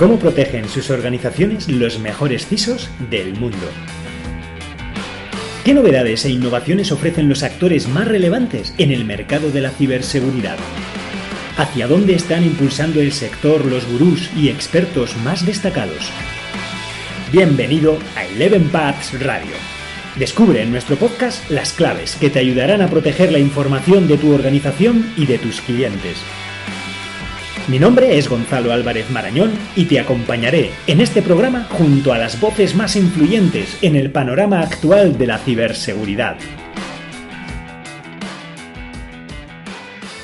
cómo protegen sus organizaciones los mejores CISOs del mundo. ¿Qué novedades e innovaciones ofrecen los actores más relevantes en el mercado de la ciberseguridad? ¿Hacia dónde están impulsando el sector los gurús y expertos más destacados? Bienvenido a Eleven Paths Radio. Descubre en nuestro podcast las claves que te ayudarán a proteger la información de tu organización y de tus clientes. Mi nombre es Gonzalo Álvarez Marañón y te acompañaré en este programa junto a las voces más influyentes en el panorama actual de la ciberseguridad.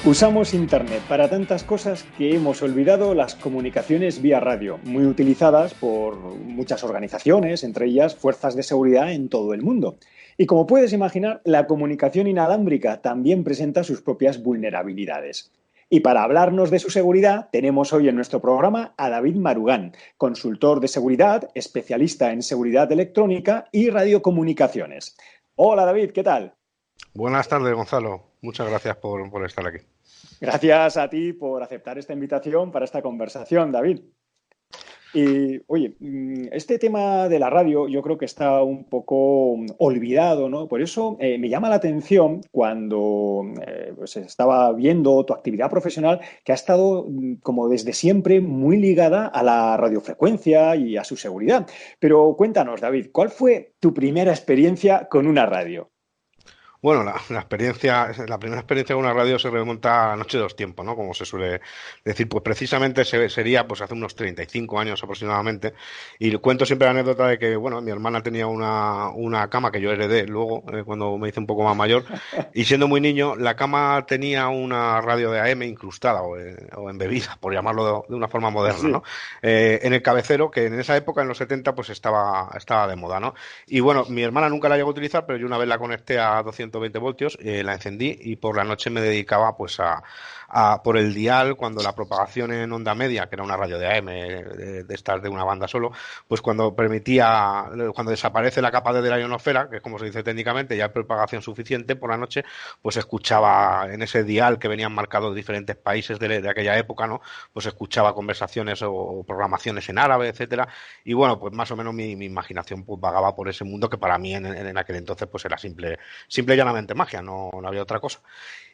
Usamos Internet para tantas cosas que hemos olvidado las comunicaciones vía radio, muy utilizadas por muchas organizaciones, entre ellas fuerzas de seguridad en todo el mundo. Y como puedes imaginar, la comunicación inalámbrica también presenta sus propias vulnerabilidades. Y para hablarnos de su seguridad, tenemos hoy en nuestro programa a David Marugán, consultor de seguridad, especialista en seguridad electrónica y radiocomunicaciones. Hola David, ¿qué tal? Buenas tardes, Gonzalo. Muchas gracias por estar aquí. Gracias a ti por aceptar esta invitación para esta conversación, David. Y, oye, este tema de la radio yo creo que está un poco olvidado, ¿no? Por eso me llama la atención cuando pues estaba viendo tu actividad profesional que ha estado como desde siempre muy ligada a la radiofrecuencia y a su seguridad. Pero cuéntanos, David, ¿cuál fue tu primera experiencia con una radio? Bueno, la primera experiencia con una radio se remonta a la noche de los tiempos, ¿no? Como se suele decir, pues precisamente sería pues hace unos 35 años aproximadamente. Y cuento siempre la anécdota de que, bueno, mi hermana tenía una cama que yo heredé luego, cuando me hice un poco más mayor, y siendo muy niño, la cama tenía una radio de AM incrustada o embebida, por llamarlo de una forma moderna, ¿no? En el cabecero, que en esa época, en los 70, pues estaba de moda, ¿no? Y bueno, mi hermana nunca la llegó a utilizar, pero yo una vez la conecté a 220 voltios, la encendí y por la noche me dedicaba pues por el dial, cuando la propagación en onda media, que era una radio de AM, de estas de una banda solo, pues cuando desaparece la capa de la ionosfera, que es como se dice técnicamente, ya hay propagación suficiente por la noche, pues escuchaba en ese dial que venían marcados diferentes países de aquella época, ¿no? Pues escuchaba conversaciones o programaciones en árabe, etcétera, y bueno, pues más o menos mi imaginación pues vagaba por ese mundo que para mí en aquel entonces pues era simple y llanamente magia, no había otra cosa.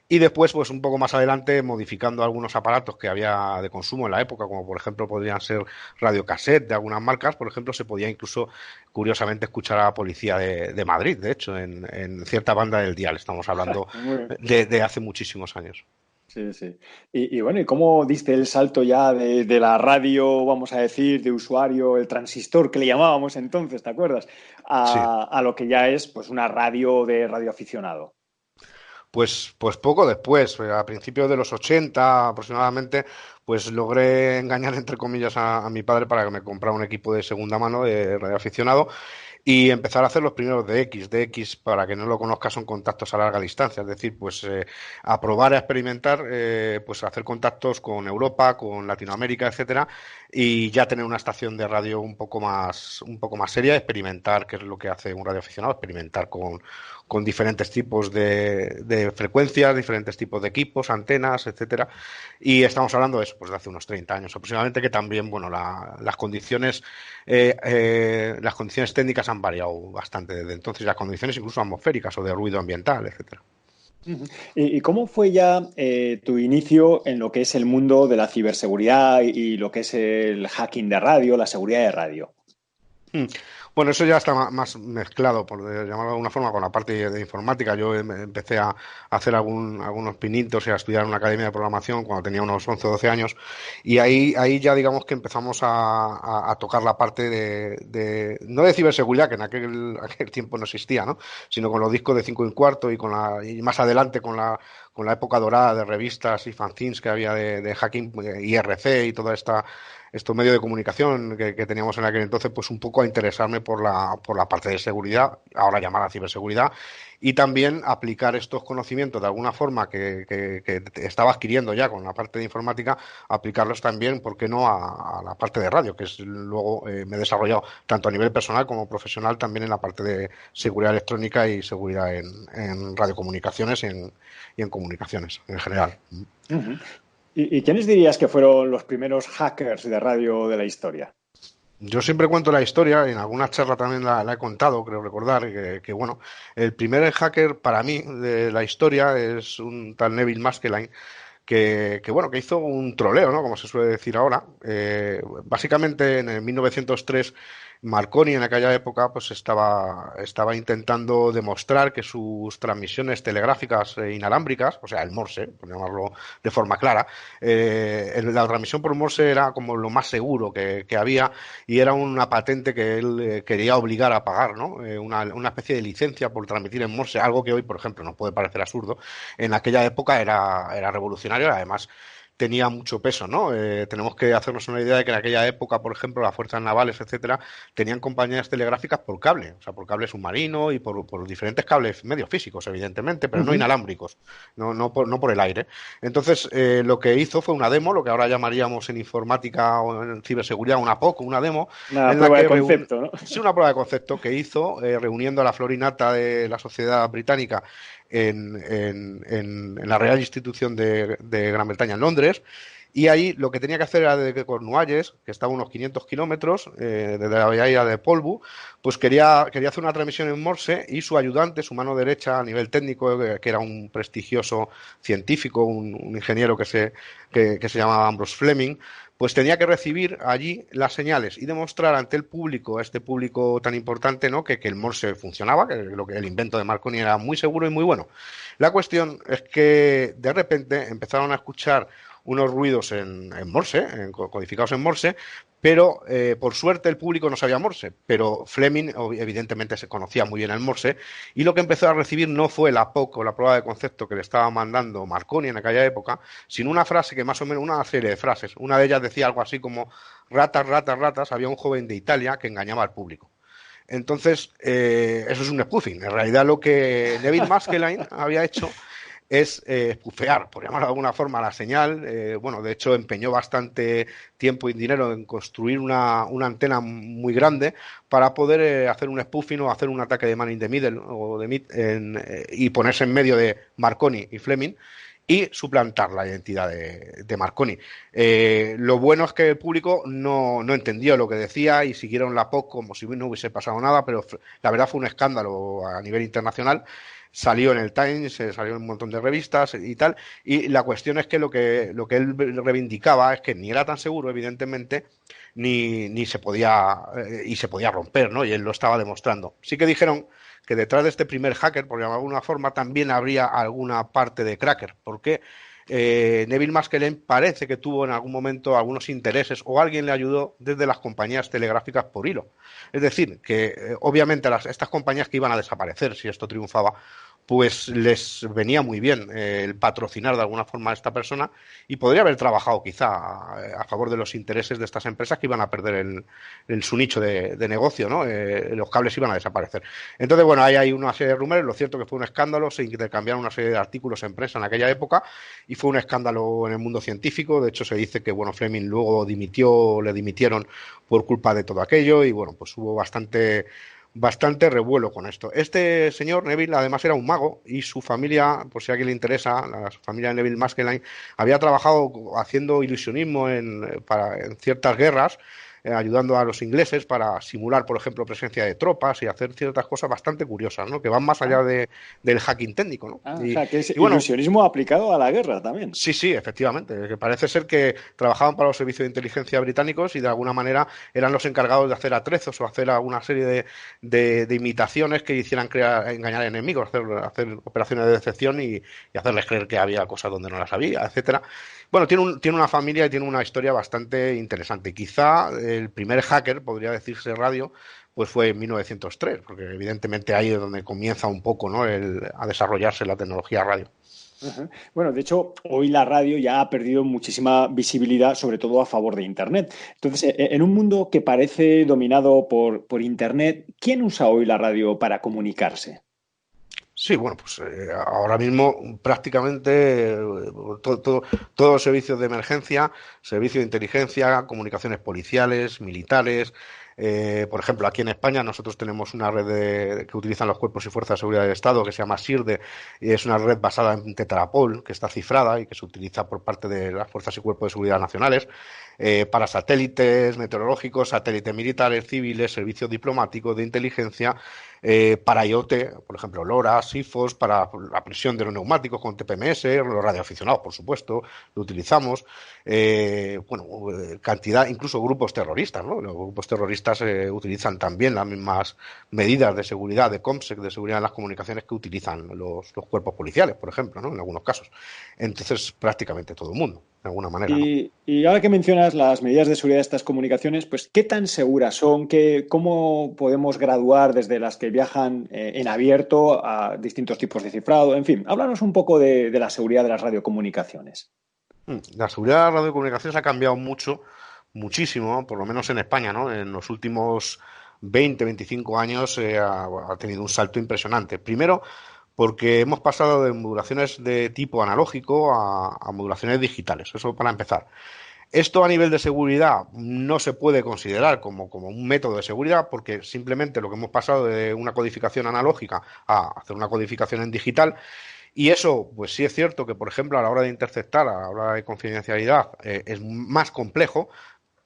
Y después, pues un poco más adelante, modificando algunos aparatos que había de consumo en la época, como por ejemplo podrían ser radiocassette de algunas marcas, por ejemplo, se podía incluso, curiosamente, escuchar a la policía de Madrid, de hecho, en cierta banda del dial. Estamos hablando de hace muchísimos años. Sí, sí. Y bueno, ¿y cómo diste el salto ya de la radio, vamos a decir, de usuario, el transistor que le llamábamos entonces, ¿te acuerdas? Sí. A lo que ya es pues una radio de radioaficionado. Pues poco después, a principios de los 80 aproximadamente, pues logré engañar entre comillas a mi padre para que me comprara un equipo de segunda mano de radioaficionado y empezar a hacer los primeros DX. DX, para que no lo conozca, son contactos a larga distancia, es decir, pues a probar, a experimentar, pues hacer contactos con Europa, con Latinoamérica, etcétera, y ya tener una estación de radio un poco más seria, experimentar, que es lo que hace un radioaficionado, experimentar con diferentes tipos de frecuencias, diferentes tipos de equipos, antenas, etcétera. Y estamos hablando de eso, pues de hace unos 30 años aproximadamente, que también, bueno, las condiciones técnicas han variado bastante desde entonces, las condiciones incluso atmosféricas o de ruido ambiental, etcétera. ¿Y cómo fue ya tu inicio en lo que es el mundo de la ciberseguridad y lo que es el hacking de radio, la seguridad de radio? Bueno, eso ya está más mezclado, por llamarlo de alguna forma, con la parte de informática. Yo empecé a hacer algunos pinitos y a estudiar en una academia de programación cuando tenía unos 11 o 12 años, y ahí ya digamos que empezamos a tocar la parte no de ciberseguridad, que en aquel tiempo no existía, ¿no? Sino con los discos de 5 y cuarto y más adelante con la época dorada de revistas y fanzines que había de hacking, IRC y toda estos medios de comunicación que teníamos en aquel entonces, pues un poco a interesarme por la parte de seguridad, ahora llamada ciberseguridad, y también aplicar estos conocimientos de alguna forma que estaba adquiriendo ya con la parte de informática, aplicarlos también, ¿por qué no?, a la parte de radio, que es luego me he desarrollado tanto a nivel personal como profesional también en la parte de seguridad electrónica y seguridad en radiocomunicaciones y en comunicaciones en general. Uh-huh. ¿Y quiénes dirías que fueron los primeros hackers de radio de la historia? Yo siempre cuento la historia, en alguna charla también la he contado, creo recordar, bueno, el primer hacker para mí de la historia es un tal Neville Maskelyne, bueno, que hizo un troleo, ¿no? Como se suele decir ahora. Básicamente en el 1903 Marconi en aquella época pues estaba intentando demostrar que sus transmisiones telegráficas inalámbricas, o sea, el Morse, por llamarlo de forma clara, la transmisión por Morse era como lo más seguro que había y era una patente que él quería obligar a pagar, ¿no? Una especie de licencia por transmitir en Morse, algo que hoy, por ejemplo, nos puede parecer absurdo. En aquella época era revolucionario, además tenía mucho peso, ¿no? Tenemos que hacernos una idea de que en aquella época, por ejemplo, las fuerzas navales, etcétera, tenían compañías telegráficas por cable, o sea, por cable submarino y por diferentes cables medios físicos, evidentemente, pero no Ujú. inalámbricos, no por el aire. Entonces, lo que hizo fue una demo, lo que ahora llamaríamos en informática o en ciberseguridad una POC, una demo, Una en la prueba de que concepto, ¿no? sí, una prueba de concepto que hizo reuniendo a la florinata de la sociedad británica en la Real Institución de Gran Bretaña en Londres. Y ahí lo que tenía que hacer era de que Cornualles, que estaba a unos 500 kilómetros desde la bahía de Polbu, pues quería hacer una transmisión en Morse y su ayudante, su mano derecha a nivel técnico, que era un prestigioso científico, un ingeniero que se llamaba Ambrose Fleming, pues tenía que recibir allí las señales y demostrar ante el público, a este público tan importante, ¿no? que el Morse funcionaba, que el invento de Marconi era muy seguro y muy bueno. La cuestión es que de repente empezaron a escuchar unos ruidos en Morse, codificados en Morse, pero por suerte el público no sabía Morse, pero Fleming evidentemente se conocía muy bien el Morse y lo que empezó a recibir no fue la POC o la prueba de concepto que le estaba mandando Marconi en aquella época, sino una frase que más o menos, una serie de frases. Una de ellas decía algo así como ratas, ratas, ratas, había un joven de Italia que engañaba al público. Entonces, eso es un spoofing. En realidad lo que Neville Maskelyne había hecho es espufear, por llamarlo de alguna forma, la señal. Bueno, de hecho, empeñó bastante tiempo y dinero en construir una antena muy grande para poder hacer un spoofing o hacer un ataque de man in the middle o y ponerse en medio de Marconi y Fleming y suplantar la identidad de Marconi. Lo bueno es que el público no entendió lo que decía y siguieron la POC como si no hubiese pasado nada, pero la verdad fue un escándalo a nivel internacional. Salió en el Times, salió en un montón de revistas y tal, y la cuestión es que lo que él reivindicaba es que ni era tan seguro, evidentemente, ni se podía, y se podía romper, ¿no? Y él lo estaba demostrando. Sí que dijeron que detrás de este primer hacker, por llamarlo de alguna forma, también habría alguna parte de cracker, porque Neville Maskelyne parece que tuvo en algún momento algunos intereses o alguien le ayudó desde las compañías telegráficas por hilo. Es decir, que obviamente estas compañías que iban a desaparecer si esto triunfaba, pues les venía muy bien el patrocinar de alguna forma a esta persona y podría haber trabajado quizá a favor de los intereses de estas empresas que iban a perder su nicho de negocio, ¿no? Los cables iban a desaparecer. Entonces, bueno, ahí hay una serie de rumores, lo cierto que fue un escándalo, se intercambiaron una serie de artículos en prensa en aquella época y fue un escándalo en el mundo científico, de hecho se dice que, bueno, Fleming luego le dimitieron por culpa de todo aquello y, bueno, pues hubo bastante revuelo con esto. Este señor Neville además era un mago y su familia, por si a alguien le interesa, la familia de Neville Maskelyne había trabajado haciendo ilusionismo en ciertas guerras, ayudando a los ingleses para simular, por ejemplo, presencia de tropas y hacer ciertas cosas bastante curiosas, ¿no? Que van más allá del hacking técnico, ¿no? O sea, que es Y bueno, ilusionismo aplicado a la guerra también. sí, sí, efectivamente. Que parece ser que trabajaban para los servicios de inteligencia británicos y de alguna manera eran los encargados de hacer atrezos o hacer alguna serie de imitaciones que hicieran engañar enemigos, hacer operaciones de decepción y hacerles creer que había cosas donde no las había, etcétera. Bueno, tiene una familia y tiene una historia bastante interesante. Quizá el primer hacker, podría decirse radio, pues fue en 1903, porque evidentemente ahí es donde comienza un poco, ¿no? A desarrollarse la tecnología radio. Ajá. Bueno, de hecho, hoy la radio ya ha perdido muchísima visibilidad, sobre todo a favor de Internet. Entonces, en un mundo que parece dominado por Internet, ¿quién usa hoy la radio para comunicarse? Sí, bueno, pues ahora mismo prácticamente todos los servicios de emergencia, servicios de inteligencia, comunicaciones policiales, militares, Por ejemplo, aquí en España nosotros tenemos una red que utilizan los cuerpos y fuerzas de seguridad del Estado que se llama SIRDE y es una red basada en Tetrapol que está cifrada y que se utiliza por parte de las fuerzas y cuerpos de seguridad nacionales para satélites meteorológicos, satélites militares, civiles, servicios diplomáticos, de inteligencia, para IoT, por ejemplo, LoRa, SIFOS, para la presión de los neumáticos con TPMS, los radioaficionados, por supuesto, lo utilizamos. Cantidad, incluso grupos terroristas, ¿no? Los grupos terroristas utilizan también las mismas medidas de seguridad, de COMSEC, de seguridad en las comunicaciones que utilizan los cuerpos policiales, por ejemplo, ¿no? En algunos casos. Entonces, prácticamente todo el mundo, de alguna manera, ¿no? Y ahora que mencionas las medidas de seguridad de estas comunicaciones, pues ¿qué tan seguras son? ¿Cómo podemos graduar desde las que viajan en abierto a distintos tipos de cifrado? En fin, háblanos un poco de la seguridad de las radiocomunicaciones. La seguridad de las radiocomunicaciones ha cambiado mucho, muchísimo, por lo menos en España, ¿no? En los últimos 20, 25 años ha tenido un salto impresionante. Primero, porque hemos pasado de modulaciones de tipo analógico a modulaciones digitales. Eso para empezar. Esto a nivel de seguridad no se puede considerar como un método de seguridad porque simplemente lo que hemos pasado de una codificación analógica a hacer una codificación en digital. Y eso, pues sí es cierto que, por ejemplo, a la hora de interceptar, a la hora de confidencialidad, es más complejo,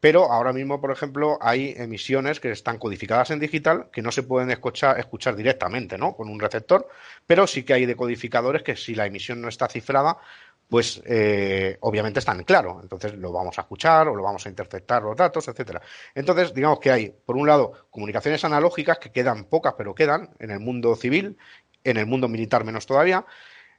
pero ahora mismo, por ejemplo, hay emisiones que están codificadas en digital que no se pueden escuchar directamente, ¿no? Con un receptor, pero sí que hay decodificadores que si la emisión no está cifrada, pues obviamente están claro. Entonces lo vamos a escuchar o lo vamos a interceptar los datos, etcétera. Entonces, digamos que hay, por un lado, comunicaciones analógicas que quedan pocas, pero quedan en el mundo civil, en el mundo militar menos todavía.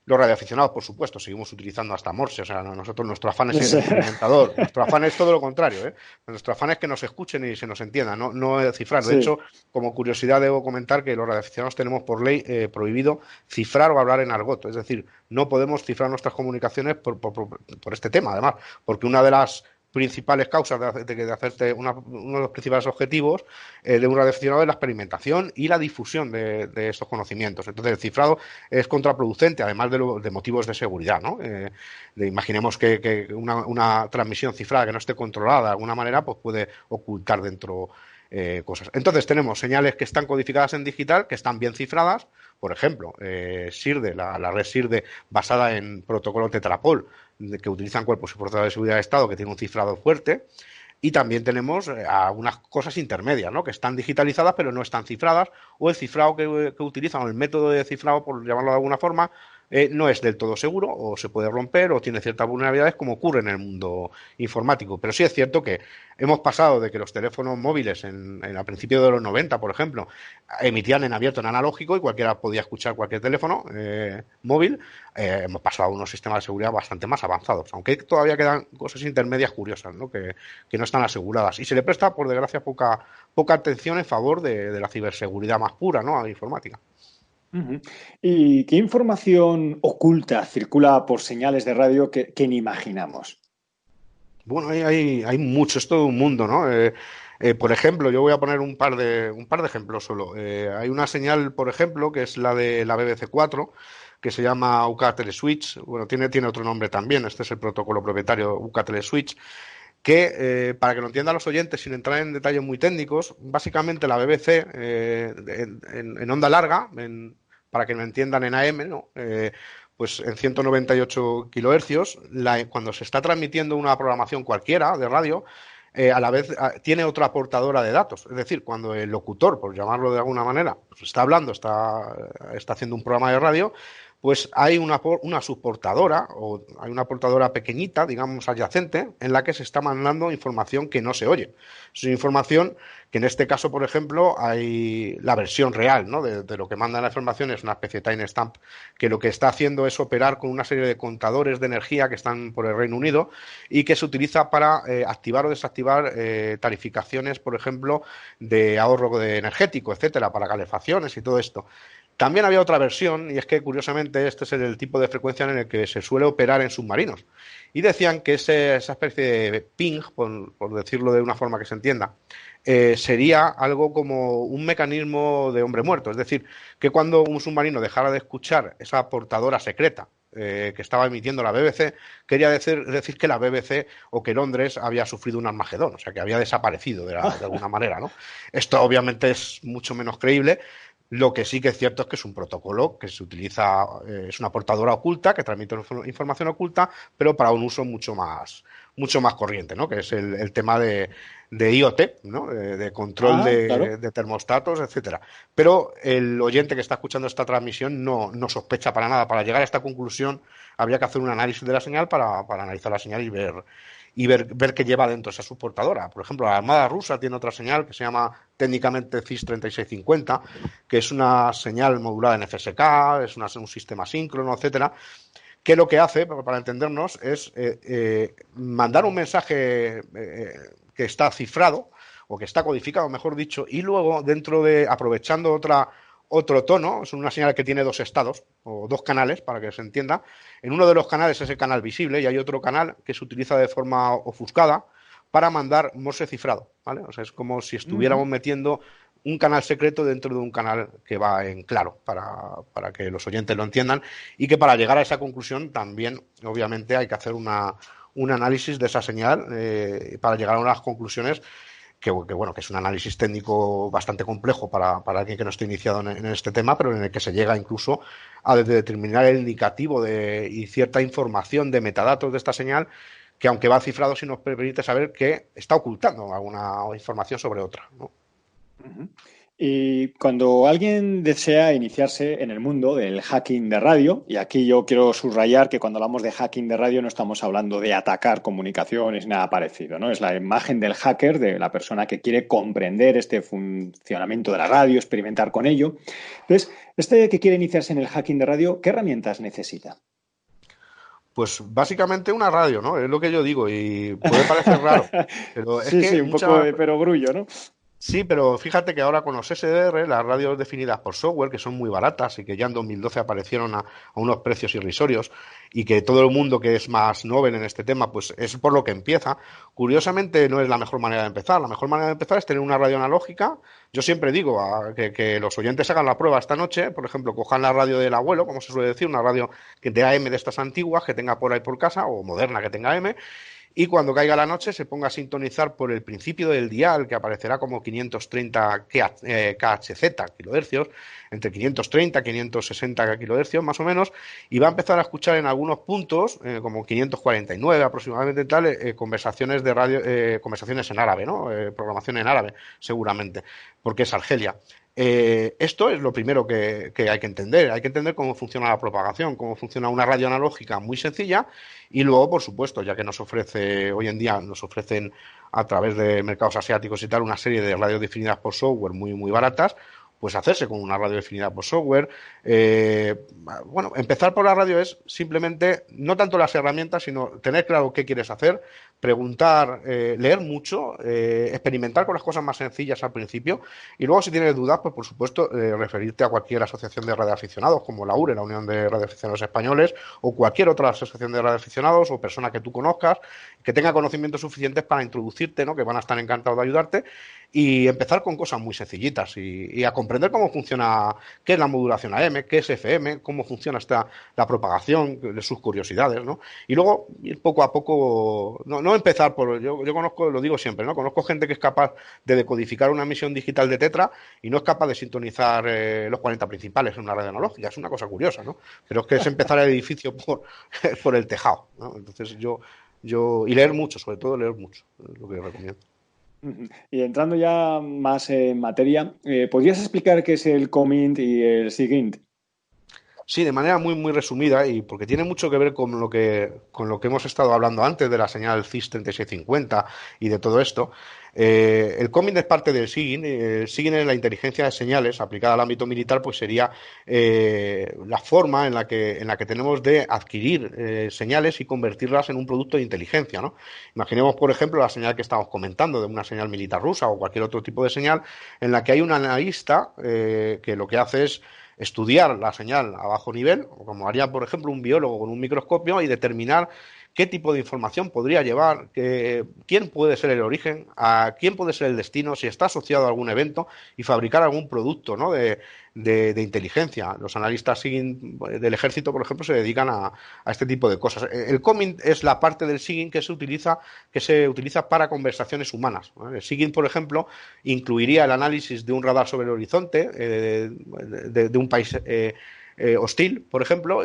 Los radioaficionados, por supuesto, seguimos utilizando hasta Morse. O sea, nosotros, nuestro afán es el experimentador. Nuestro afán es todo lo contrario, ¿eh? Nuestro afán es que nos escuchen y se nos entienda, no cifrar. De hecho, como curiosidad, debo comentar que los radioaficionados tenemos por ley prohibido cifrar o hablar en argot. Es decir, no podemos cifrar nuestras comunicaciones por este tema, además, porque una de las principales causas de hacerte uno de los principales objetivos de un radioaficionado es la experimentación y la difusión de estos conocimientos. Entonces, el cifrado es contraproducente, además de motivos de seguridad, ¿no? Imaginemos que una transmisión cifrada que no esté controlada de alguna manera, pues puede ocultar dentro cosas. Entonces, tenemos señales que están codificadas en digital, que están bien cifradas. Por ejemplo, SIRDE, la red SIRDE basada en protocolo Tetrapol, que utilizan cuerpos y fuerzas de seguridad de Estado, que tiene un cifrado fuerte. Y también tenemos algunas cosas intermedias, ¿no? Que están digitalizadas pero no están cifradas, o el cifrado que utilizan, o el método de cifrado, por llamarlo de alguna forma, no es del todo seguro, o se puede romper, o tiene ciertas vulnerabilidades, como ocurre en el mundo informático. Pero sí es cierto que hemos pasado de que los teléfonos móviles a principios de los 90, por ejemplo, emitían en abierto en analógico y cualquiera podía escuchar cualquier teléfono móvil. Hemos pasado a unos sistemas de seguridad bastante más avanzados, aunque todavía quedan cosas intermedias curiosas, ¿no? que no están aseguradas. Y se le presta, por desgracia, poca atención en favor de la ciberseguridad más pura, ¿no? A la informática. Uh-huh. ¿Y qué información oculta circula por señales de radio que ni imaginamos? Bueno, hay mucho, es todo un mundo, ¿no? Por ejemplo, yo voy a poner un par de ejemplos solo. Hay una señal, por ejemplo, que es la de la BBC4, que se llama UK Teleswitch. Bueno, tiene otro nombre también. Este es el protocolo propietario UK Teleswitch. Que, para que lo entiendan los oyentes, sin entrar en detalles muy técnicos, básicamente la BBC en onda larga, para que lo entiendan en AM, ¿no? Pues en 198 kilohercios, cuando se está transmitiendo una programación cualquiera de radio, a la vez tiene otra portadora de datos. Es decir, cuando el locutor, por llamarlo de alguna manera, pues está hablando, está haciendo un programa de radio, pues hay una subportadora o hay una portadora pequeñita, digamos adyacente, en la que se está mandando información que no se oye. Es una información que en este caso, por ejemplo, hay la versión real, ¿no? de lo que manda la información, es una especie de timestamp que lo que está haciendo es operar con una serie de contadores de energía que están por el Reino Unido y que se utiliza para activar o desactivar tarificaciones, por ejemplo, de ahorro energético, etcétera, para calefacciones y todo esto. También había otra versión, y es que curiosamente este es el tipo de frecuencia en el que se suele operar en submarinos. Y decían que esa especie de ping, por decirlo de una forma que se entienda, sería algo como un mecanismo de hombre muerto. Es decir, que cuando un submarino dejara de escuchar esa portadora secreta, que estaba emitiendo la BBC quería decir que la BBC o que Londres había sufrido un Armagedón, o sea, que había desaparecido de alguna manera, ¿no? Esto obviamente es mucho menos creíble. Lo que sí que es cierto es que es un protocolo que se utiliza, es una portadora oculta que transmite información oculta, pero para un uso mucho más corriente, ¿no? Que es el tema de IoT, ¿no? De control claro. de termostatos, etcétera. Pero el oyente que está escuchando esta transmisión no sospecha para nada. Para llegar a esta conclusión habría que hacer un análisis de la señal para analizar la señal y ver qué lleva dentro esa subportadora. Por ejemplo, la Armada rusa tiene otra señal que se llama técnicamente CIS 3650, que es una señal modulada en FSK, es un sistema síncrono, etcétera, que lo que hace, para entendernos, es mandar un mensaje que está cifrado o que está codificado, mejor dicho, y luego aprovechando otro tono, es una señal que tiene dos estados o dos canales, para que se entienda. En uno de los canales es el canal visible y hay otro canal que se utiliza de forma ofuscada para mandar Morse cifrado, ¿vale? O sea, es como si estuviéramos metiendo un canal secreto dentro de un canal que va en claro, para que los oyentes lo entiendan, y que para llegar a esa conclusión también, obviamente, hay que hacer un análisis de esa señal para llegar a unas conclusiones que es un análisis técnico bastante complejo para alguien que no esté iniciado en este tema, pero en el que se llega incluso a determinar el indicativo y cierta información de metadatos de esta señal, que aunque va cifrado, sí nos permite saber que está ocultando alguna información sobre otra, ¿no? Y cuando alguien desea iniciarse en el mundo del hacking de radio, y aquí yo quiero subrayar que cuando hablamos de hacking de radio no estamos hablando de atacar comunicaciones, nada parecido, ¿no? Es la imagen del hacker, de la persona que quiere comprender este funcionamiento de la radio, experimentar con ello. Entonces, este que quiere iniciarse en el hacking de radio, ¿qué herramientas necesita? Pues básicamente una radio, ¿no? Es lo que yo digo y puede parecer raro, pero es Sí, que un poco de perogrullo, ¿no? Sí, pero fíjate que ahora con los SDR, las radios definidas por software, que son muy baratas y que ya en 2012 aparecieron a unos precios irrisorios y que todo el mundo que es más novel en este tema, pues es por lo que empieza. Curiosamente no es la mejor manera de empezar. La mejor manera de empezar es tener una radio analógica. Yo siempre digo que los oyentes hagan la prueba esta noche, por ejemplo, cojan la radio del abuelo, como se suele decir, una radio que de AM de estas antiguas, que tenga por ahí por casa, o moderna que tenga AM, y cuando caiga la noche se ponga a sintonizar por el principio del dial, que aparecerá como 530 KHZ, kilohercios, entre 530 y 560 kilohercios más o menos, y va a empezar a escuchar en algunos puntos, como 549 aproximadamente tal, conversaciones de radio, conversaciones en árabe, ¿no? Programación en árabe, seguramente, porque es Argelia. Esto es lo primero que hay que entender. Hay que entender cómo funciona la propagación, cómo funciona una radio analógica muy sencilla y luego, por supuesto, ya que hoy en día nos ofrecen a través de mercados asiáticos y tal una serie de radios definidas por software muy, muy baratas, pues hacerse con una radio definida por software. Empezar por la radio es simplemente, no tanto las herramientas, sino tener claro qué quieres hacer, preguntar, leer mucho, experimentar con las cosas más sencillas al principio y luego si tienes dudas, pues por supuesto referirte a cualquier asociación de radioaficionados como la URE, la Unión de Radioaficionados Españoles, o cualquier otra asociación de radioaficionados o persona que tú conozcas, que tenga conocimientos suficientes para introducirte, ¿no? Que van a estar encantados de ayudarte y empezar con cosas muy sencillitas y a comprender cómo funciona, qué es la modulación AM, qué es FM, cómo funciona la propagación, de sus curiosidades, ¿no? Y luego ir poco a poco, no empezar por, yo conozco, lo digo siempre, ¿no? Conozco gente que es capaz de decodificar una emisión digital de Tetra y no es capaz de sintonizar los 40 principales en una red analógica, es una cosa curiosa, ¿no? Pero es que es empezar el edificio por el tejado, ¿no? Entonces y leer mucho, sobre todo leer mucho, es lo que recomiendo. Y entrando ya más en materia, ¿podrías explicar qué es el COMINT y el SIGINT? Sí, de manera muy, muy resumida y porque tiene mucho que ver con lo que hemos estado hablando antes de la señal CIS 3650 y de todo esto. El COMINT es parte del SIGINT. El SIGINT es la inteligencia de señales aplicada al ámbito militar, pues sería la forma en la que tenemos de adquirir señales y convertirlas en un producto de inteligencia, ¿no? Imaginemos, por ejemplo, la señal que estamos comentando de una señal militar rusa o cualquier otro tipo de señal en la que hay un analista que lo que hace es estudiar la señal a bajo nivel, como haría, por ejemplo, un biólogo con un microscopio y determinar qué tipo de información podría llevar, quién puede ser el origen, a quién puede ser el destino, si está asociado a algún evento y fabricar algún producto, ¿no? de inteligencia. Los analistas del ejército, por ejemplo, se dedican a este tipo de cosas. El comming es la parte del SIGINT que se utiliza para conversaciones humanas. El SIGINT, por ejemplo, incluiría el análisis de un radar sobre el horizonte de un país hostil, por ejemplo.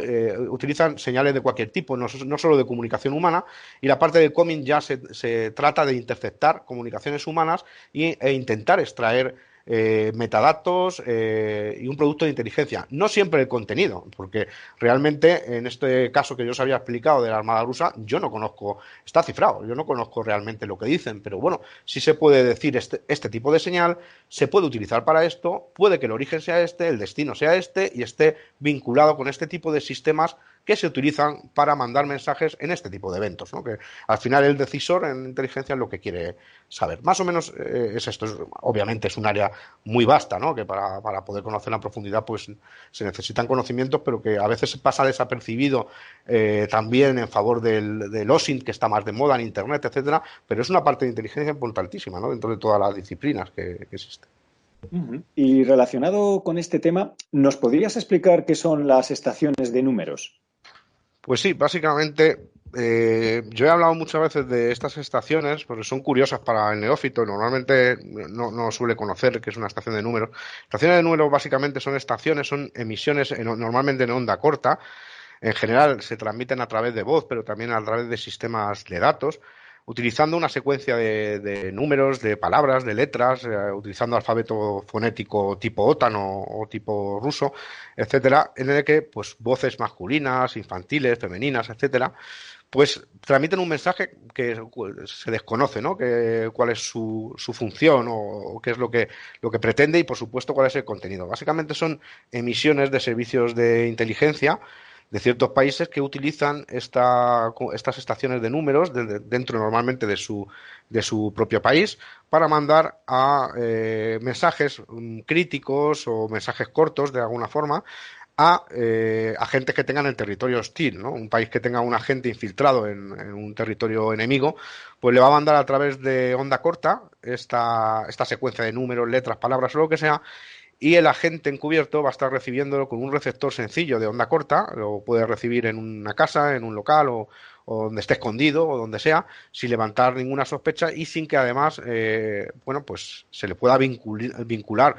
Utilizan señales de cualquier tipo, no solo de comunicación humana, y la parte del comming ya se trata de interceptar comunicaciones humanas e intentar extraer metadatos y un producto de inteligencia. No siempre el contenido, porque realmente en este caso que yo os había explicado de la Armada rusa, yo no conozco, está cifrado, yo no conozco realmente lo que dicen, pero bueno, sí se puede decir este tipo de señal, se puede utilizar para esto, puede que el origen sea este, el destino sea este y esté vinculado con este tipo de sistemas que se utilizan para mandar mensajes en este tipo de eventos, ¿no? Que al final el decisor en inteligencia es lo que quiere saber. Más o menos es esto. Obviamente es un área muy vasta, ¿no? Que para poder conocerla en profundidad pues se necesitan conocimientos, pero que a veces pasa desapercibido también en favor del OSINT, que está más de moda en Internet, etcétera, pero es una parte de inteligencia importantísima, ¿no? Dentro de todas las disciplinas que existen. Y relacionado con este tema, ¿nos podrías explicar qué son las estaciones de números? Pues sí, básicamente yo he hablado muchas veces de estas estaciones porque son curiosas para el neófito. Normalmente no suele conocer qué es una estación de números. Estaciones de números básicamente son estaciones, son emisiones normalmente en onda corta. En general se transmiten a través de voz, pero también a través de sistemas de datos, utilizando una secuencia de números, de palabras, de letras, utilizando alfabeto fonético tipo OTAN o tipo ruso, etcétera, en el que pues voces masculinas, infantiles, femeninas, etcétera, pues transmiten un mensaje que se desconoce, ¿no? Cuál es su función o qué es lo que pretende y, por supuesto, cuál es el contenido. Básicamente son emisiones de servicios de inteligencia de ciertos países que utilizan estas estaciones de números dentro normalmente de su propio país para mandar a mensajes críticos o mensajes cortos de alguna forma a agentes que tengan el territorio hostil, ¿no? Un país que tenga un agente infiltrado en un territorio enemigo, pues le va a mandar a través de onda corta esta secuencia de números, letras, palabras o lo que sea, y el agente encubierto va a estar recibiéndolo con un receptor sencillo de onda corta, lo puede recibir en una casa, en un local o donde esté escondido o donde sea, sin levantar ninguna sospecha y sin que además, pues se le pueda vincular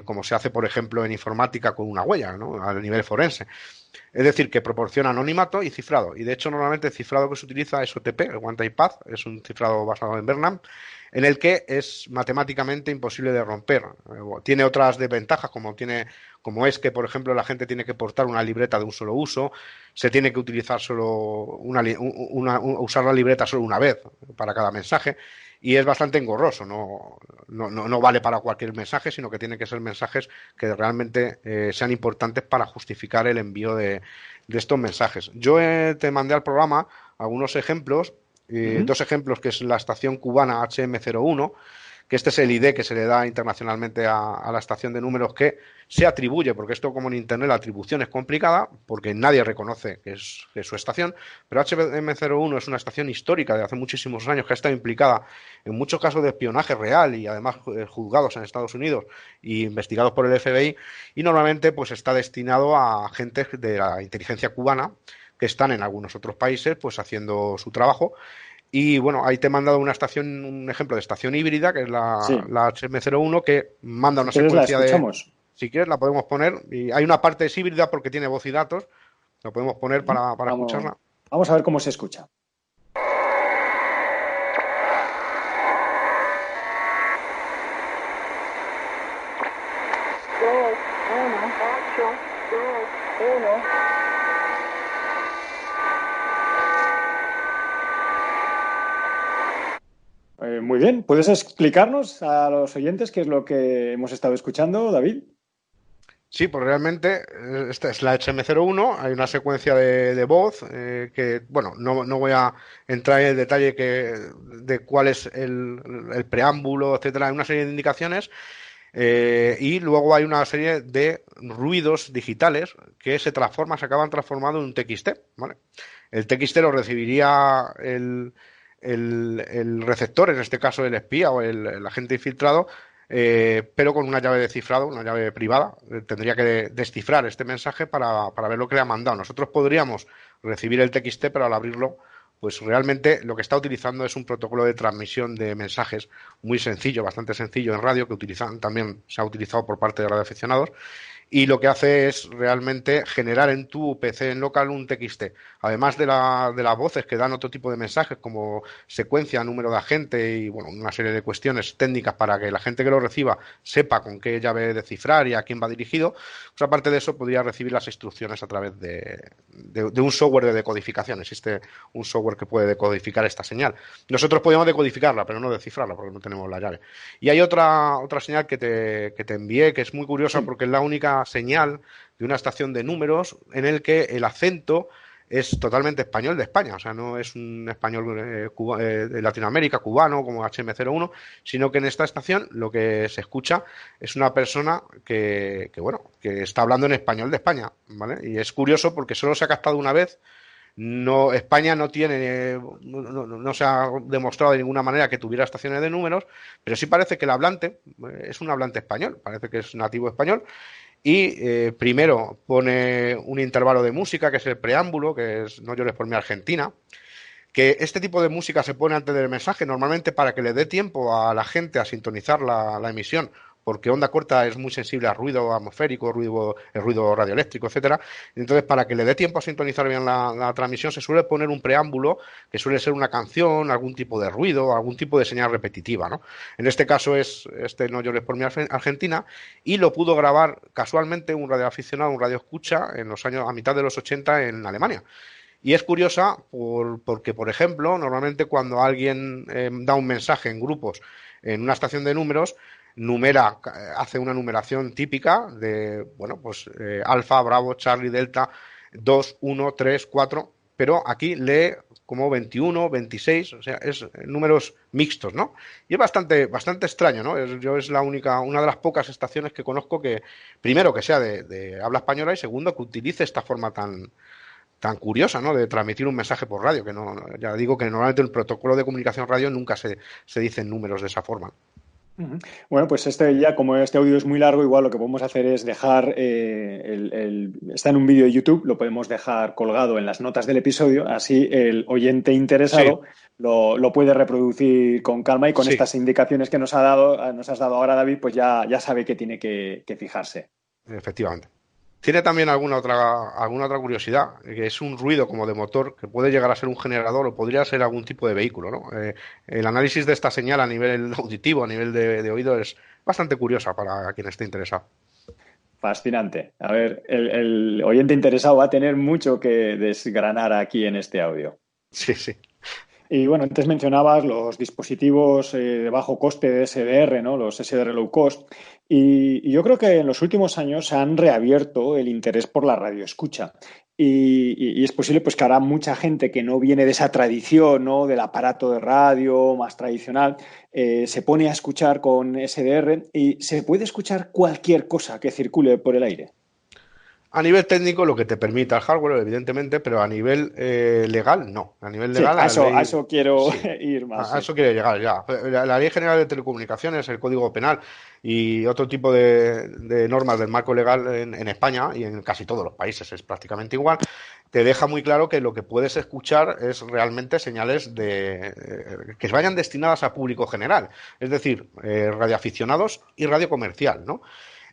como se hace, por ejemplo, en informática con una huella, ¿no? A nivel forense. Es decir, que proporciona anonimato y cifrado. Y de hecho, normalmente el cifrado que se utiliza es OTP, el One Time Path, es un cifrado basado en Bernam, en el que es matemáticamente imposible de romper. Tiene otras desventajas, como es que, por ejemplo, la gente tiene que portar una libreta de un solo uso, se tiene que utilizar usar la libreta solo una vez para cada mensaje, y es bastante engorroso, no vale para cualquier mensaje, sino que tiene que ser mensajes que realmente sean importantes para justificar el envío de estos mensajes. Yo te mandé al programa algunos ejemplos, dos ejemplos, que es la estación cubana HM01, que este es el ID que se le da internacionalmente a la estación de números, que se atribuye, porque esto, como en Internet la atribución es complicada, porque nadie reconoce que es su estación, pero HM01 es una estación histórica de hace muchísimos años que ha estado implicada en muchos casos de espionaje real y además juzgados en Estados Unidos y investigados por el FBI, y normalmente pues está destinado a agentes de la inteligencia cubana que están en algunos otros países pues haciendo su trabajo. Y bueno, ahí te he mandado un ejemplo de estación híbrida, que es la HM01, que manda una secuencia de... Si quieres, la podemos poner. Y hay una parte es híbrida porque tiene voz y datos. La podemos poner para escucharla. Vamos a ver cómo se escucha. Muy bien, ¿puedes explicarnos a los oyentes qué es lo que hemos estado escuchando, David? Sí, pues realmente esta es la HM01, hay una secuencia de voz que, bueno, no voy a entrar en el detalle de cuál es el preámbulo, etcétera, hay una serie de indicaciones y luego hay una serie de ruidos digitales que se acaban transformando en un TXT, ¿vale? El TXT lo recibiría el receptor, en este caso el espía o el agente infiltrado, pero con una llave de cifrado, una llave privada. Tendría que descifrar este mensaje para ver lo que le ha mandado. Nosotros podríamos recibir el TXT, pero al abrirlo, pues realmente lo que está utilizando es un protocolo de transmisión de mensajes muy sencillo, bastante sencillo en radio, que también se ha utilizado por parte de radioaficionados. Y lo que hace es realmente generar en tu PC en local un TXT. Además de las voces que dan otro tipo de mensajes como secuencia, número de agente y bueno, una serie de cuestiones técnicas para que la gente que lo reciba sepa con qué llave descifrar y a quién va dirigido, pues aparte de eso podría recibir las instrucciones a través de un software de decodificación. Existe un software que puede decodificar esta señal. Nosotros podemos decodificarla, pero no descifrarla porque no tenemos la llave. Y hay otra señal que te envié que es muy curiosa porque es la única señal de una estación de números en el que el acento es totalmente español de España, o sea, no es un español de Latinoamérica, cubano, como HM01, sino que en esta estación lo que se escucha es una persona que está hablando en español de España, ¿vale? Y es curioso porque solo se ha captado una vez. No, España no se ha demostrado de ninguna manera que tuviera estaciones de números, pero sí parece que el hablante es un hablante español, parece que es nativo español. Y primero pone un intervalo de música, que es el preámbulo, que es No llores por mi Argentina, que este tipo de música se pone antes del mensaje, normalmente para que le dé tiempo a la gente a sintonizar la emisión, porque onda corta es muy sensible al ruido atmosférico, el ruido radioeléctrico, etcétera. Entonces, para que le dé tiempo a sintonizar bien la transmisión, se suele poner un preámbulo, que suele ser una canción, algún tipo de ruido, algún tipo de señal repetitiva, ¿no? En este caso es No llores por mi Argentina, y lo pudo grabar casualmente un radioaficionado, un radioescucha, a mitad de los 80 en Alemania. Y es curiosa porque, por ejemplo, normalmente cuando alguien da un mensaje en grupos en una estación de números, hace una numeración típica de, alfa, bravo, Charlie, delta, 2, 1, 3, 4, pero aquí lee como 21, 26, o sea, es números mixtos, ¿no? Y es bastante extraño, ¿no? Es una de las pocas estaciones que conozco que, primero, que sea de habla española y segundo, que utilice esta forma tan curiosa, ¿no? De transmitir un mensaje por radio, que ya digo que normalmente el protocolo de comunicación radio nunca se dicen números de esa forma. Bueno, pues como este audio es muy largo, igual lo que podemos hacer es dejar, está en un vídeo de YouTube, lo podemos dejar colgado en las notas del episodio, así el oyente interesado lo puede reproducir con calma y con estas indicaciones que nos has dado ahora, David, pues ya sabe que tiene que fijarse. Efectivamente. Tiene también alguna otra curiosidad, que es un ruido como de motor que puede llegar a ser un generador o podría ser algún tipo de vehículo, ¿no? El análisis de esta señal a nivel auditivo, a nivel de oído, es bastante curiosa para quien esté interesado. Fascinante. A ver, el oyente interesado va a tener mucho que desgranar aquí en este audio. Sí, sí. Y bueno, antes mencionabas los dispositivos de bajo coste de SDR, ¿no? Los SDR low cost. Y yo creo que en los últimos años se han reabierto el interés por la radioescucha. Y es posible pues, que ahora mucha gente que no viene de esa tradición, ¿no? Del aparato de radio más tradicional, se pone a escuchar con SDR y se puede escuchar cualquier cosa que circule por el aire. A nivel técnico, lo que te permita el hardware, evidentemente, pero a nivel legal, no. A nivel legal, a eso quiero ir más. A eso quiere llegar ya. La Ley General de Telecomunicaciones, el Código Penal y otro tipo de normas del marco legal en España y en casi todos los países es prácticamente igual, te deja muy claro que lo que puedes escuchar es realmente señales que vayan destinadas a público general, es decir, radioaficionados y radio comercial, ¿no?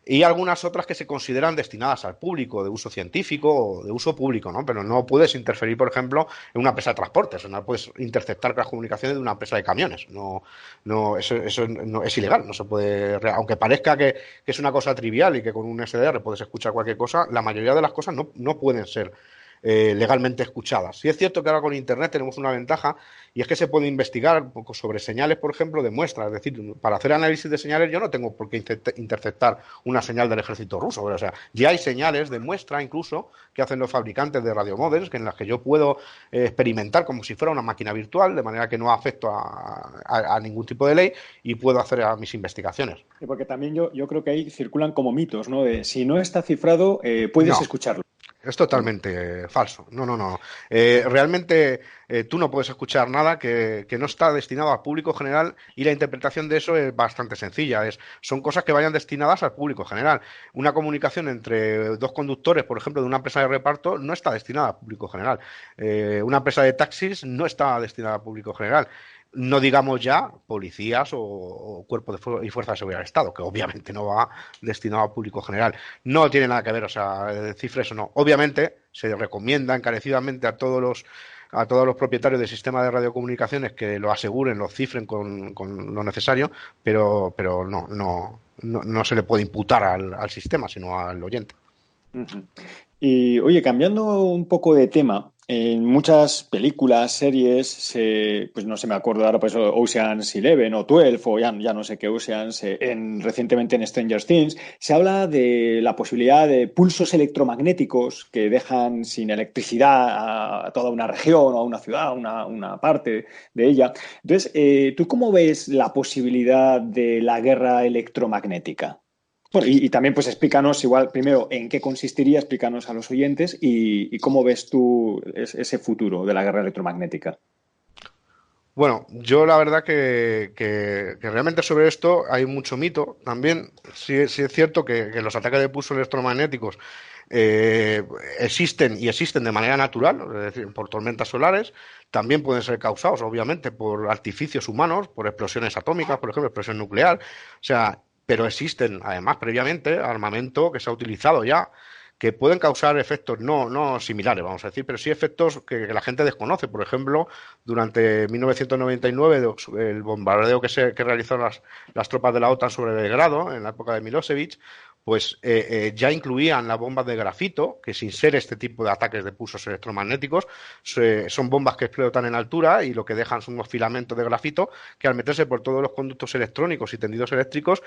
Y algunas otras que se consideran destinadas al público, de uso científico o de uso público, ¿no? Pero no puedes interferir, por ejemplo, en una empresa de transportes, no puedes interceptar las comunicaciones de una empresa de camiones. Eso no, es ilegal, no se puede. Aunque parezca que es una cosa trivial y que con un SDR puedes escuchar cualquier cosa, la mayoría de las cosas no pueden ser legalmente escuchadas. Sí es cierto que ahora con Internet tenemos una ventaja y es que se puede investigar un poco sobre señales, por ejemplo, de muestras. Es decir, para hacer análisis de señales yo no tengo por qué interceptar una señal del ejército ruso. O sea, ya hay señales de muestra incluso que hacen los fabricantes de radiomodems en las que yo puedo experimentar como si fuera una máquina virtual, de manera que no afecto a ningún tipo de ley y puedo hacer mis investigaciones. Sí, porque también yo creo que ahí circulan como mitos, ¿no? De si no está cifrado, puedes No. escucharlo. Es totalmente falso. No. Realmente tú no puedes escuchar nada que no está destinado al público general y la interpretación de eso es bastante sencilla. Son cosas que vayan destinadas al público general. Una comunicación entre dos conductores, por ejemplo, de una empresa de reparto, no está destinada al público general. Una empresa de taxis no está destinada al público general. No digamos ya policías o cuerpos y fuerzas de seguridad del Estado, que obviamente no va destinado al público general. No tiene nada que ver, o sea, cifres o no. Obviamente se recomienda encarecidamente a todos los propietarios del sistema de radiocomunicaciones que lo aseguren, lo cifren con lo necesario, pero no se le puede imputar al sistema, sino al oyente. Uh-huh. Y oye, cambiando un poco de tema, en muchas películas, series, pues no sé, me acuerdo ahora, pues Ocean's 11 o 12 o ya no sé qué Ocean's, recientemente en Stranger Things, se habla de la posibilidad de pulsos electromagnéticos que dejan sin electricidad a toda una región o a una ciudad, una parte de ella. Entonces, ¿tú cómo ves la posibilidad de la guerra electromagnética? Bueno, y también pues explícanos igual primero en qué consistiría, explícanos a los oyentes y cómo ves tú ese futuro de la guerra electromagnética. Bueno, yo la verdad que realmente sobre esto hay mucho mito. También sí es cierto que los ataques de pulsos electromagnéticos eh, existen de manera natural, es decir, por tormentas solares. También pueden ser causados, obviamente, por artificios humanos, por explosiones atómicas, por ejemplo, explosión nuclear. O sea, pero existen además previamente armamento que se ha utilizado ya que pueden causar efectos no similares, vamos a decir, pero sí efectos que la gente desconoce. Por ejemplo, durante 1999, el bombardeo que realizaron las tropas de la OTAN sobre Belgrado, en la época de Milosevic, pues ya incluían las bombas de grafito, que sin ser este tipo de ataques de pulsos electromagnéticos, son bombas que explotan en altura y lo que dejan son unos filamentos de grafito que al meterse por todos los conductos electrónicos y tendidos eléctricos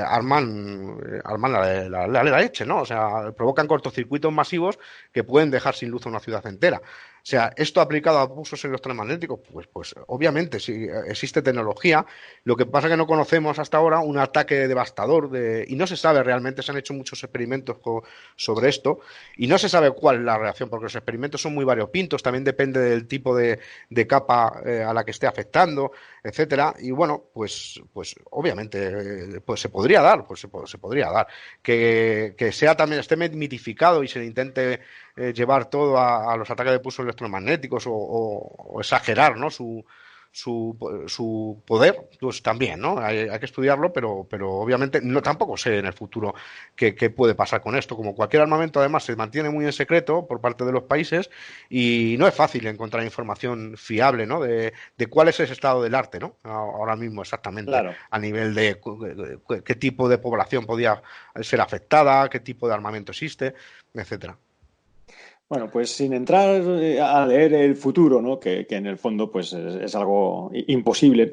arman la leche, ¿no? O sea, provocan cortocircuitos masivos que pueden dejar sin luz a una ciudad entera. O sea, esto aplicado a pulsos electromagnéticos, pues obviamente sí existe tecnología. Lo que pasa es que no conocemos hasta ahora un ataque devastador y no se sabe realmente, se han hecho muchos experimentos sobre esto y no se sabe cuál es la reacción, porque los experimentos son muy variopintos, también depende del tipo de capa a la que esté afectando, etcétera. Y bueno, pues obviamente pues se podría dar, se podría dar. Que sea también esté mitificado y se intente llevar todo a los ataques de pulsos electromagnéticos o exagerar, ¿no? Su poder, pues también, ¿no? Hay que estudiarlo, pero obviamente no tampoco sé en el futuro qué puede pasar con esto. Como cualquier armamento, además, se mantiene muy en secreto por parte de los países y no es fácil encontrar información fiable, ¿no? De cuál es ese estado del arte, ¿no? Ahora mismo exactamente, Claro. a nivel de qué tipo de población podía ser afectada, qué tipo de armamento existe, etcétera. Bueno, pues sin entrar a leer el futuro, ¿no? Que en el fondo pues es algo imposible.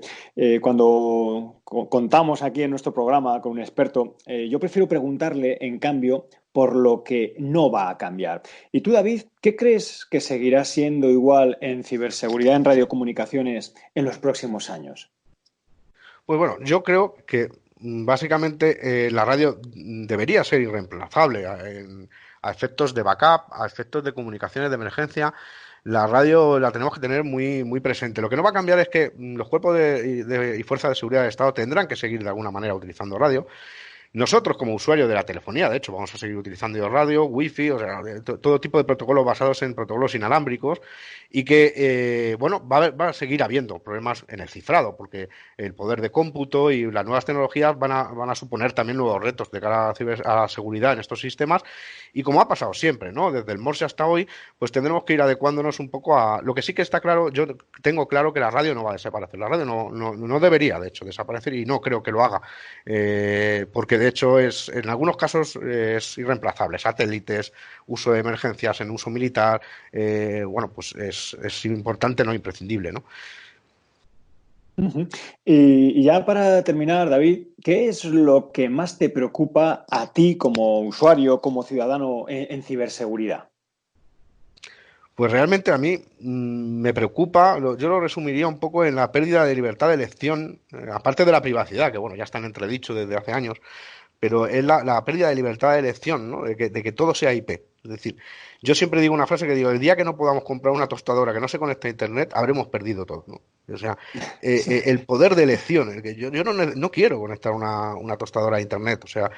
Cuando contamos aquí en nuestro programa con un experto, yo prefiero preguntarle, en cambio, por lo que no va a cambiar. Y tú, David, ¿qué crees que seguirá siendo igual en ciberseguridad en radiocomunicaciones en los próximos años? Pues bueno, yo creo que básicamente la radio debería ser irreemplazable a efectos de backup, a efectos de comunicaciones de emergencia. La radio la tenemos que tener muy presente. Lo que no va a cambiar es que los cuerpos y fuerzas de seguridad del Estado tendrán que seguir de alguna manera utilizando radio. Nosotros, como usuarios de la telefonía, de hecho, vamos a seguir utilizando radio, wifi, o sea, todo tipo de protocolos basados en protocolos inalámbricos y que, bueno, va a seguir habiendo problemas en el cifrado, porque el poder de cómputo y las nuevas tecnologías van a suponer también nuevos retos de cara a la seguridad en estos sistemas y como ha pasado siempre, ¿no? Desde el Morse hasta hoy, pues tendremos que ir adecuándonos un poco a... Lo que sí que está claro, yo tengo claro que la radio no va a desaparecer, la radio no debería, de hecho, desaparecer y no creo que lo haga, porque de de hecho en algunos casos es irreemplazable. Satélites, uso de emergencias en uso militar, bueno, pues es importante, no imprescindible, ¿no? Uh-huh. Y ya para terminar, David, ¿qué es lo que más te preocupa a ti como usuario, como ciudadano en ciberseguridad? Pues realmente a mí me preocupa, yo lo resumiría un poco en la pérdida de libertad de elección, aparte de la privacidad, que bueno, ya está en entredicho desde hace años, pero es la pérdida de libertad de elección, ¿no? De que todo sea IP. Es decir, yo siempre digo una frase que digo, el día que no podamos comprar una tostadora que no se conecte a Internet, habremos perdido todo, ¿no? O sea, el poder de elección, el que yo no quiero conectar una tostadora a Internet. O sea,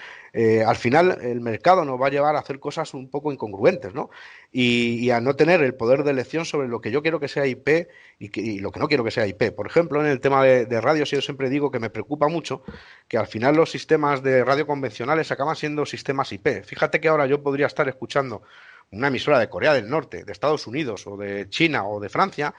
al final el mercado nos va a llevar a hacer cosas un poco incongruentes, ¿no? Y a no tener el poder de elección sobre lo que yo quiero que sea IP y lo que no quiero que sea IP. Por ejemplo, en el tema de radios, yo siempre digo que me preocupa mucho que al final los sistemas de radio convencionales acaban siendo sistemas IP. Fíjate que ahora yo podría estar escuchando una emisora de Corea del Norte, de Estados Unidos o de China o de Francia,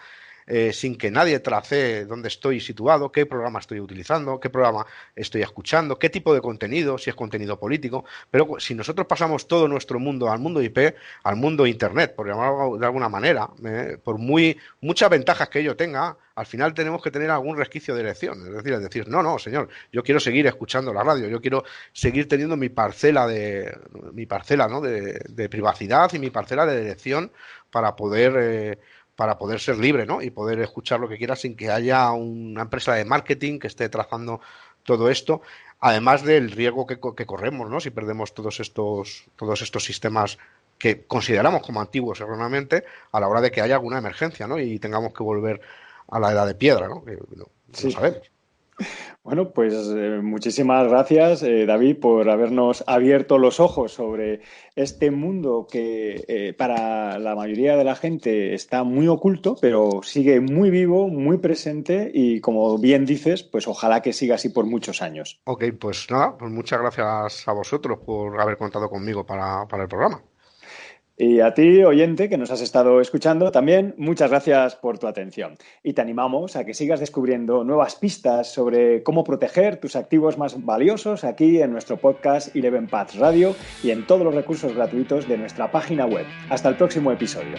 sin que nadie tracee dónde estoy situado, qué programa estoy utilizando, qué programa estoy escuchando, qué tipo de contenido, si es contenido político. Pero si nosotros pasamos todo nuestro mundo al mundo IP, al mundo Internet, por llamarlo de alguna manera, por muchas ventajas que ello tenga, al final tenemos que tener algún resquicio de elección. Es decir, no, señor, yo quiero seguir escuchando la radio, yo quiero seguir teniendo mi parcela, ¿no? de privacidad y mi parcela de elección para poder ser libre, ¿no? Y poder escuchar lo que quiera sin que haya una empresa de marketing que esté trazando todo esto, además del riesgo que corremos, ¿no? Si perdemos todos estos sistemas que consideramos como antiguos erróneamente a la hora de que haya alguna emergencia, ¿no? Y tengamos que volver a la edad de piedra, ¿no? Que Sí. lo sabemos. Bueno, pues muchísimas gracias, David, por habernos abierto los ojos sobre este mundo que para la mayoría de la gente está muy oculto, pero sigue muy vivo, muy presente y, como bien dices, pues ojalá que siga así por muchos años. Ok, pues nada, pues muchas gracias a vosotros por haber contado conmigo para el programa. Y a ti, oyente, que nos has estado escuchando, también muchas gracias por tu atención. Y te animamos a que sigas descubriendo nuevas pistas sobre cómo proteger tus activos más valiosos aquí en nuestro podcast Eleven Paths Radio y en todos los recursos gratuitos de nuestra página web. Hasta el próximo episodio.